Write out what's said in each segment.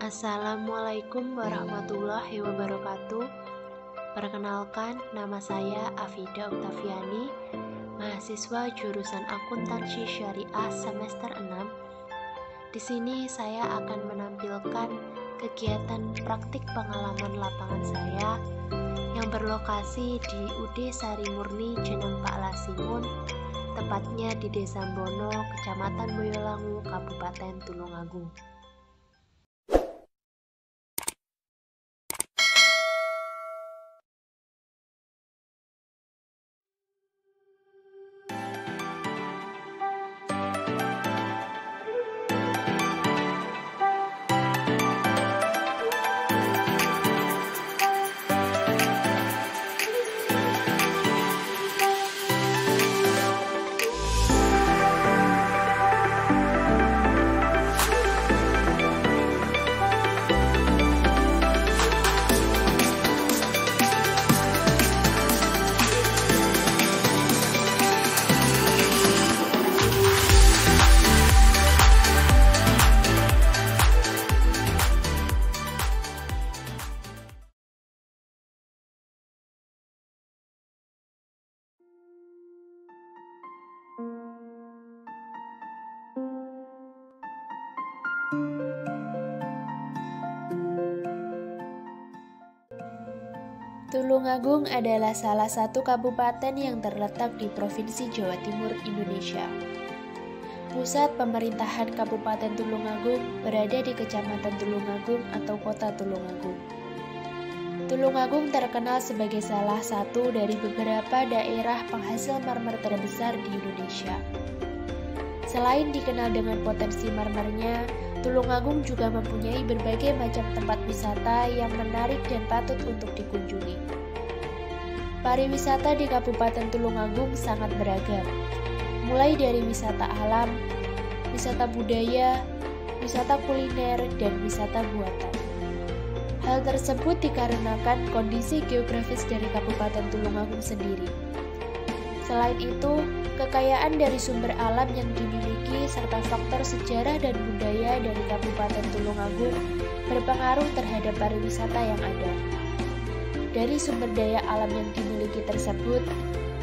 Assalamualaikum warahmatullahi wabarakatuh. Perkenalkan, nama saya Afida Oktaviani, mahasiswa jurusan Akuntansi Syariah semester 6. Di sini saya akan menampilkan kegiatan praktik pengalaman lapangan saya yang berlokasi di UD Sari Murni Jeneng Pak Lasimun, tepatnya di Desa Bono, Kecamatan Boyolangu, Kabupaten Tulungagung. Tulungagung adalah salah satu kabupaten yang terletak di Provinsi Jawa Timur, Indonesia. Pusat pemerintahan Kabupaten Tulungagung berada di Kecamatan Tulungagung atau Kota Tulungagung. Tulungagung terkenal sebagai salah satu dari beberapa daerah penghasil marmer terbesar di Indonesia. Selain dikenal dengan potensi marmernya, Tulungagung juga mempunyai berbagai macam tempat wisata yang menarik dan patut untuk dikunjungi. Pariwisata di Kabupaten Tulungagung sangat beragam, mulai dari wisata alam, wisata budaya, wisata kuliner, dan wisata buatan. Hal tersebut dikarenakan kondisi geografis dari Kabupaten Tulungagung sendiri. Selain itu, kekayaan dari sumber alam yang dimiliki serta faktor sejarah dan budaya dari Kabupaten Tulungagung berpengaruh terhadap pariwisata yang ada. Dari sumber daya alam yang dimiliki tersebut,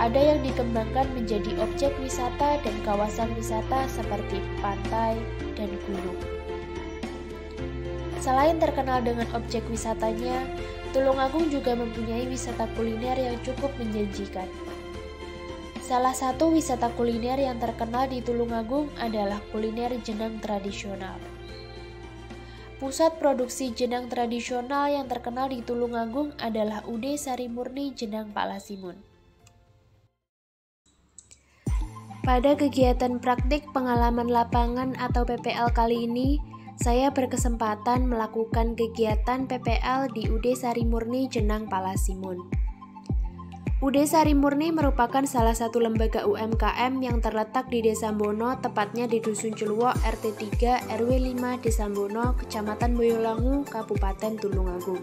ada yang dikembangkan menjadi objek wisata dan kawasan wisata seperti pantai dan gunung. Selain terkenal dengan objek wisatanya, Tulungagung juga mempunyai wisata kuliner yang cukup menjanjikan. Salah satu wisata kuliner yang terkenal di Tulungagung adalah kuliner jenang tradisional. Pusat produksi jenang tradisional yang terkenal di Tulungagung adalah UD Sari Murni Jenang Pak Lasimun. Pada kegiatan praktik pengalaman lapangan atau PPL kali ini, saya berkesempatan melakukan kegiatan PPL di UD Sari Murni Jenang Pak Lasimun. UD Sari Murni merupakan salah satu lembaga UMKM yang terletak di Desa Bono, tepatnya di Dusun Culwo, RT 3, RW 5, Desa Bono, Kecamatan Boyolangu, Kabupaten Tulungagung.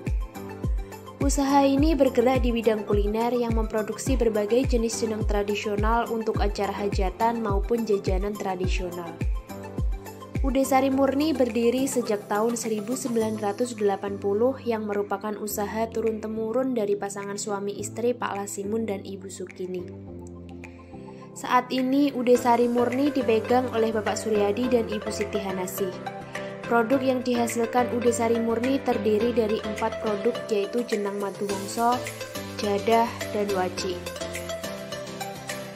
Usaha ini bergerak di bidang kuliner yang memproduksi berbagai jenis jenang tradisional untuk acara hajatan maupun jajanan tradisional. UD Sari Murni berdiri sejak tahun 1980 yang merupakan usaha turun-temurun dari pasangan suami istri Pak Lasimun dan Ibu Sukini. Saat ini UD Sari Murni dipegang oleh Bapak Suryadi dan Ibu Siti Hanasih. Produk yang dihasilkan UD Sari Murni terdiri dari 4 produk, yaitu jenang madu wongso, jadah, dan waci.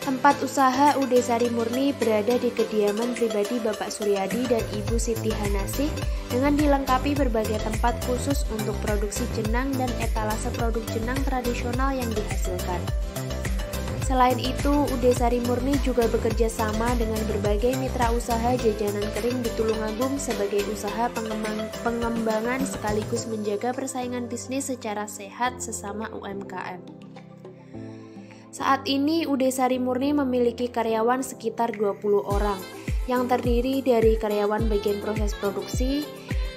Tempat usaha UD Sari Murni berada di kediaman pribadi Bapak Suryadi dan Ibu Siti Hanasih dengan dilengkapi berbagai tempat khusus untuk produksi jenang dan etalase produk jenang tradisional yang dihasilkan. Selain itu, UD Sari Murni juga bekerja sama dengan berbagai mitra usaha jajanan kering di Tulungagung sebagai usaha pengembangan sekaligus menjaga persaingan bisnis secara sehat sesama UMKM. Saat ini UD Sari Murni memiliki karyawan sekitar 20 orang yang terdiri dari karyawan bagian proses produksi,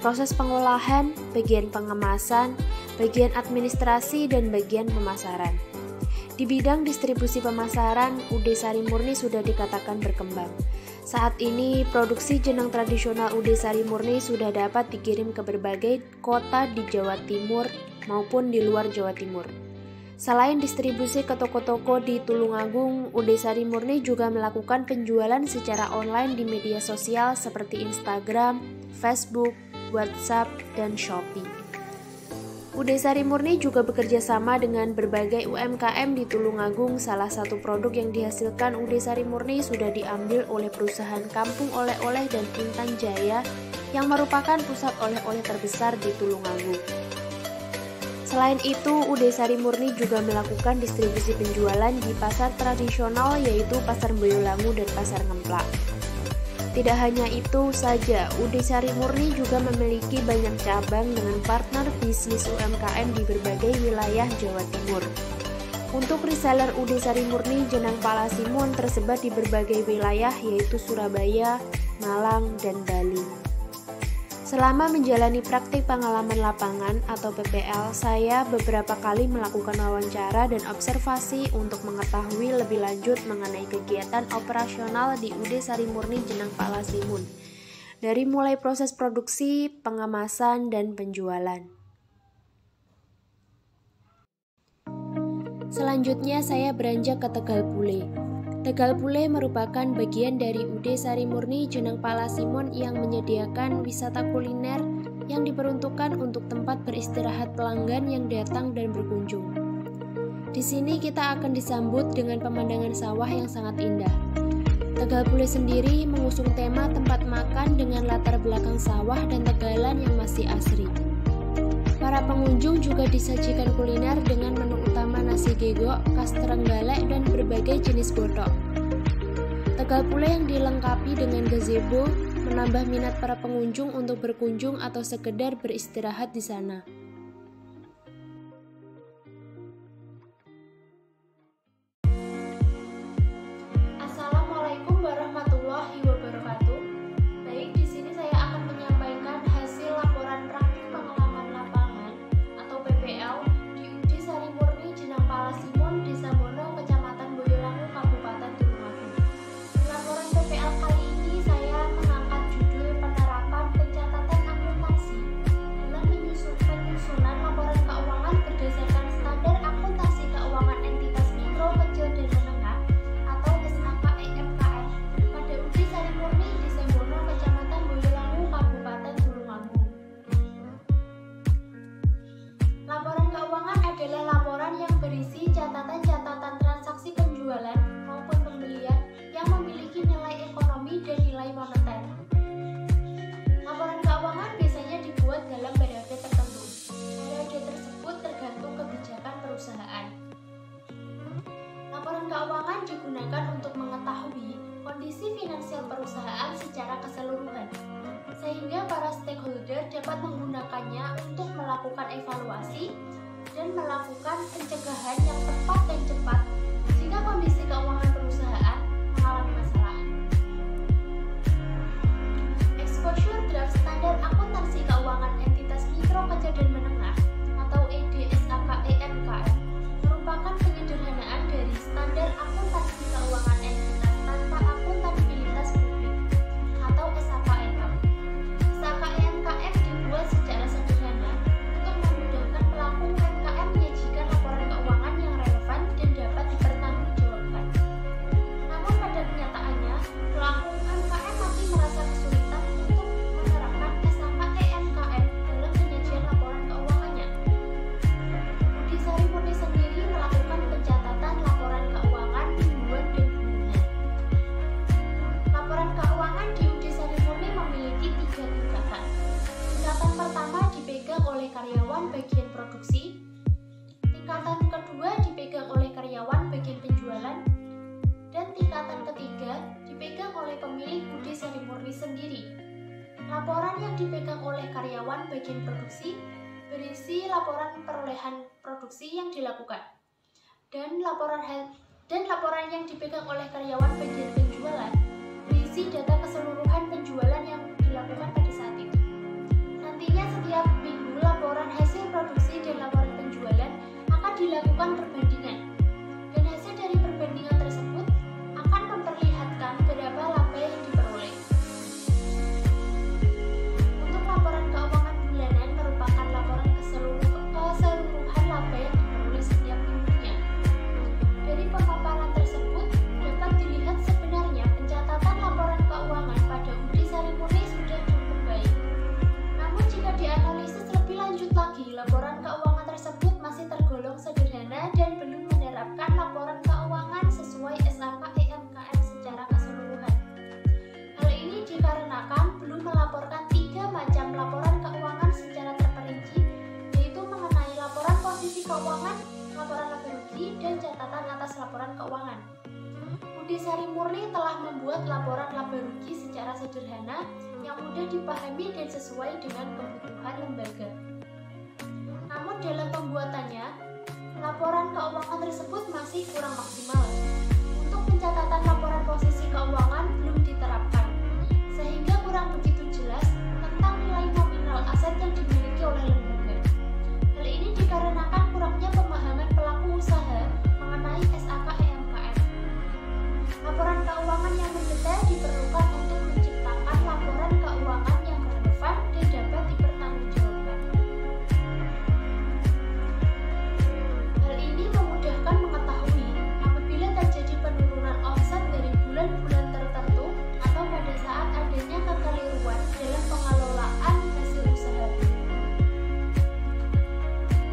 proses pengolahan, bagian pengemasan, bagian administrasi, dan bagian pemasaran. Di bidang distribusi pemasaran, UD Sari Murni sudah dikatakan berkembang. Saat ini, produksi jenang tradisional UD Sari Murni sudah dapat dikirim ke berbagai kota di Jawa Timur maupun di luar Jawa Timur. Selain distribusi ke toko-toko di Tulungagung, UD Sari Murni juga melakukan penjualan secara online di media sosial seperti Instagram, Facebook, WhatsApp, dan Shopee. UD Sari Murni juga bekerja sama dengan berbagai UMKM di Tulungagung. Salah satu produk yang dihasilkan UD Sari Murni sudah diambil oleh perusahaan Kampung Oleh-oleh dan Intan Jaya yang merupakan pusat oleh-oleh terbesar di Tulungagung. Selain itu, UD Sari Murni juga melakukan distribusi penjualan di pasar tradisional yaitu Pasar Boyolangu dan Pasar Ngemplak. Tidak hanya itu saja, UD Sari Murni juga memiliki banyak cabang dengan partner bisnis UMKM di berbagai wilayah Jawa Timur. Untuk reseller UD Sari Murni, jenang Palasimun tersebar di berbagai wilayah yaitu Surabaya, Malang, dan Bali. Selama menjalani praktik pengalaman lapangan atau PPL, saya beberapa kali melakukan wawancara dan observasi untuk mengetahui lebih lanjut mengenai kegiatan operasional di UD Sari Murni Jenang Palasimun, dari mulai proses produksi, pengemasan, dan penjualan. Selanjutnya saya beranjak ke Tegal Bule. Tegal Bule merupakan bagian dari UD Sari Murni Jenang Palasimun yang menyediakan wisata kuliner yang diperuntukkan untuk tempat beristirahat pelanggan yang datang dan berkunjung. Di sini kita akan disambut dengan pemandangan sawah yang sangat indah. Tegal Bule sendiri mengusung tema tempat makan dengan latar belakang sawah dan tegalan yang masih asri. Para pengunjung juga disajikan kuliner dengan menu utama nasi gegok, khas Trenggalek, dan berbagai jenis botok. Tegal Bule yang dilengkapi dengan gazebo menambah minat para pengunjung untuk berkunjung atau sekedar beristirahat di sana. Assalamualaikum warahmatullahi wabarakatuh. Baik, di sini saya akan menyampaikan hasil laporan praktik pengalaman lapangan atau PPL di UD Sari Murni Jenang Palasimun, Desa Bono, Kecamatan Boyolangu, Kabupaten Tulungagung. Laporan PPL kali ini saya mengangkat judul penerapan pencatatan akuntansi dalam penyusunan laporan keuangan berdasarkan standar akuntansi keuangan entitas mikro, kecil, dan menengah atau SAKEMKM pada UD Sari Murni, Desa Bono, Kecamatan Boyolangu, Kabupaten Tulungagung. Laporan keuangan adalah laporan yang berisi catatan-catatan transaksi penjualan maupun pembelian yang memiliki nilai ekonomi dan nilai moneter. Laporan keuangan biasanya dibuat dalam periode tertentu. Periode tersebut tergantung kebijakan perusahaan. Laporan keuangan digunakan untuk mengetahui kondisi finansial perusahaan secara keseluruhan, sehingga para stakeholder dapat menggunakannya untuk melakukan evaluasi dan melakukan pencegahan yang tepat dan cepat jika kondisi keuangan perusahaan mengalami masalah. Exposure Draft Standar Akuntansi Keuangan Entitas Mikro, Kecil, dan Menengah atau EDSAKEMKM merupakan penyederhanaan dari standar akuntansi keuangan entitas tanpa akuntabilitas publik atau SAKEMKM. SAKEMKM dibuat secara sederhana untuk memudahkan pelaku UMKM menyajikan laporan keuangan yang relevan dan dapat dipertanggungjawabkan. Namun pada kenyataannya, pelaku UMKM masih merasa kesulitan untuk menerapkan SAKEMKM dalam penyajian laporan keuangannya. UD Sari Murni sendiri melakukan pencatatan laporan keuangan mingguan dan bulanan. Laporan keuangan di UD Sari Murni memiliki 3 tingkatan. Tingkatan pertama dipegang oleh karyawan bagian produksi, tingkatan kedua dipegang oleh karyawan bagian penjualan, dan tingkatan ketiga dipegang oleh pemilik UD Sari Murni sendiri. Laporan yang dipegang oleh karyawan bagian produksi berisi laporan perolehan produksi yang dilakukan, dan laporan yang dipegang oleh karyawan bagian penjualan berisi data keseluruhan penjualan yang dilakukan pada saat itu. Nantinya setiap minggu laporan hasil produksi dan laporan penjualan akan dilakukan perbandingan laporan keuangan sesuai SAK EMKM secara keseluruhan. Hal ini dikarenakan belum melaporkan 3 macam laporan keuangan secara terperinci, yaitu mengenai laporan posisi keuangan, laporan laba rugi, dan catatan atas laporan keuangan. UD Sari Murni telah membuat laporan laba rugi secara sederhana yang mudah dipahami dan sesuai dengan kebutuhan lembaga. Namun dalam pembuatannya, laporan keuangan tersebut masih kurang maksimal. Untuk pencatatan laporan posisi keuangan belum diterapkan, sehingga kurang begitu jelas tentang nilai nominal aset yang dimiliki oleh lembaga. Hal ini dikarenakan kurangnya pemahaman pelaku usaha mengenai SAK EMKM. Laporan keuangan yang mendetail diperlukan untuk menciptakan laporan keuangan yang relevan dan dapat dipertanggungjawabkan. Hal ini memudahkan mengetahui apabila terjadi penurunan omset dari bulan-bulan tertentu atau pada saat adanya kekeliruan dalam pengelolaan hasil usaha.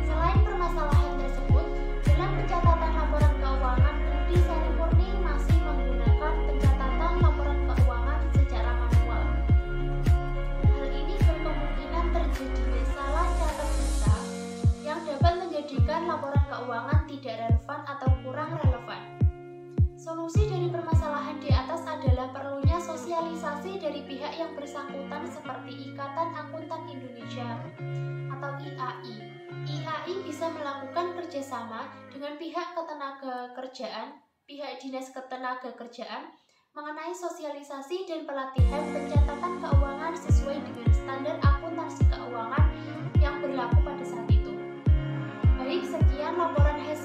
Selain permasalahan tersebut, dalam pencatatan laporan keuangan, UD Sari Murni masih menggunakan pencatatan laporan keuangan secara manual. Hal ini berkemungkinan terjadi salah catat data yang dapat menjadikan laporan keuangan tidak relevan atau kurang relevan. Solusi dari permasalahan di atas adalah perlunya sosialisasi dari pihak yang bersangkutan seperti Ikatan Akuntan Indonesia atau IAI. IAI bisa melakukan kerjasama dengan pihak ketenagakerjaan, pihak Dinas Ketenagakerjaan mengenai sosialisasi dan pelatihan pencatatan keuangan sesuai dengan standar akuntansi keuangan yang berlaku pada saat itu. Baik, sekian laporan hasil